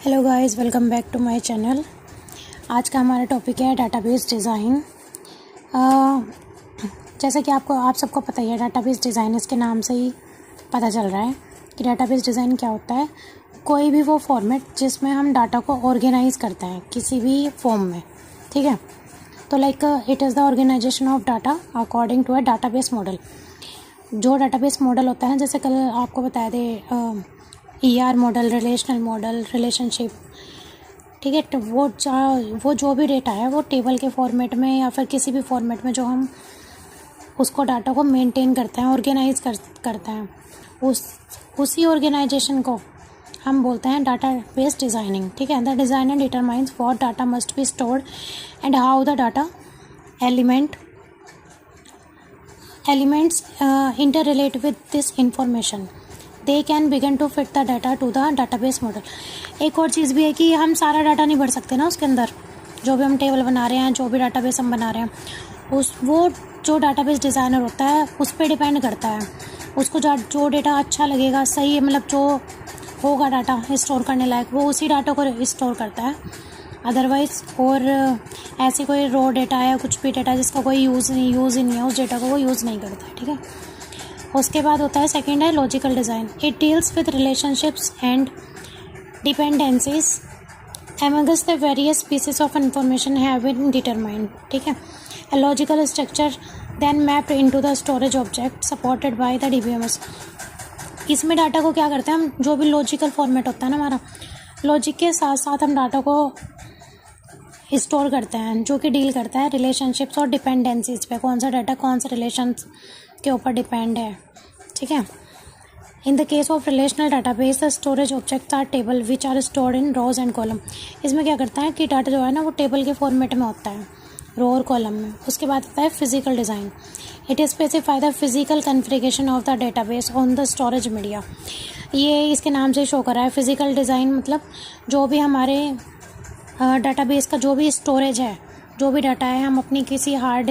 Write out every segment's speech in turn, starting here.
Hello guys, welcome back to my channel. आज का हमारा टॉपिक है डाटाबेस डिज़ाइन। जैसा कि आप सबको पता ही है, डाटाबेस डिज़ाइन इसके नाम से ही पता चल रहा है कि डाटाबेस डिज़ाइन क्या होता है। कोई भी वो फॉर्मेट जिसमें हम डाटा को ऑर्गेनाइज करते हैं किसी भी फॉर्म में, ठीक है। तो like it is the organisation of data according to a database model. जो डाटाबेस मॉडल होता है, जैसे कल आपको बताया थे ER model, relational model, relationship, ठीक है। तो वो जो भी डेटा है वो टेबल के फॉर्मेट में या फिर किसी भी फॉर्मेट में जो हम उसको डाटा को मेंटेन करते हैं, ऑर्गेनाइज करते हैं, उसी ऑर्गेनाइजेशन को हम बोलते हैं डाटाबेस डिज़ाइनिंग, ठीक है। The designer determines what data must be stored and how the data elements interrelate with this information. They can begin to fit the data to the database model. एक और चीज़ भी है कि हम सारा डाटा नहीं भर सकते ना उसके अंदर। जो भी हम टेबल बना रहे हैं, जो भी डाटाबेस हम बना रहे हैं, वो जो डाटाबेस डिज़ाइनर होता है उस पर डिपेंड करता है। उसको जो डेटा अच्छा लगेगा, सही मतलब जो होगा डाटा स्टोर करने लायक, वो उसी डाटा को स्टोर करता है। अदरवाइज़ और ऐसी कोई रॉ डेटा है, कुछ भी डेटा जिसका कोई यूज़ ही नहीं है, उस डेटा को वो यूज़ नहीं करता है, ठीक है। उसके बाद होता है सेकंड है logical design. It deals with relationships and dependencies amongst the various pieces of information have been determined, ठीक है। A logical structure then mapped into the storage object supported by the DBMS. इसमें data को क्या करते हैं हम, जो भी लॉजिकल फॉर्मेट होता है ना हमारा, लॉजिक के साथ साथ हम डाटा को स्टोर करते हैं, जो कि डील करता है रिलेशनशिप्स और डिपेंडेंसीज पे, कौन सा डाटा कौन से रिलेशंस के ऊपर डिपेंड है, ठीक है। In the case of relational database, the storage objects are table which are stored in rows and column. इसमें क्या करता है कि डाटा जो है ना वो टेबल के फॉर्मेट में होता है, रो और कॉलम में। उसके बाद आता है physical design. It specify the physical configuration of the database on the storage media. ये इसके नाम से शो कर रहा है फिजिकल डिज़ाइन, मतलब जो भी हमारे डाटाबेस का जो भी स्टोरेज है, जो भी डाटा है, हम अपनी किसी हार्ड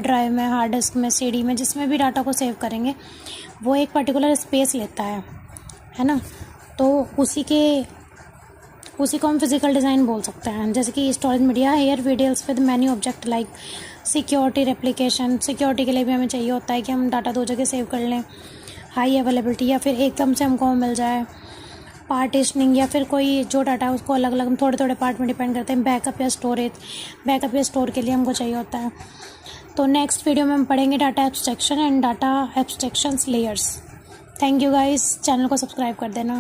ड्राइव में, हार्ड डिस्क में, CD में, जिसमें भी डाटा को सेव करेंगे, वो एक पर्टिकुलर स्पेस लेता है ना। तो उसी को हम फिजिकल डिज़ाइन बोल सकते हैं। जैसे कि storage media here we deals with many object like security replication. Security के लिए भी हमें चाहिए होता है कि हम डाटा दो जगह सेव कर लें, हाई अवेलेबिलिटी, या फिर एकदम से हमको मिल जाए। पार्टीशनिंग, या फिर कोई जो डाटा है उसको अलग अलग हम थोड़े थोड़े पार्ट में डिपेंड करते हैं। बैकअप या स्टोर के लिए हमको चाहिए होता है। तो नेक्स्ट वीडियो में हम पढ़ेंगे data abstraction and data abstractions layers. Thank you guys, channel को सब्सक्राइब कर देना।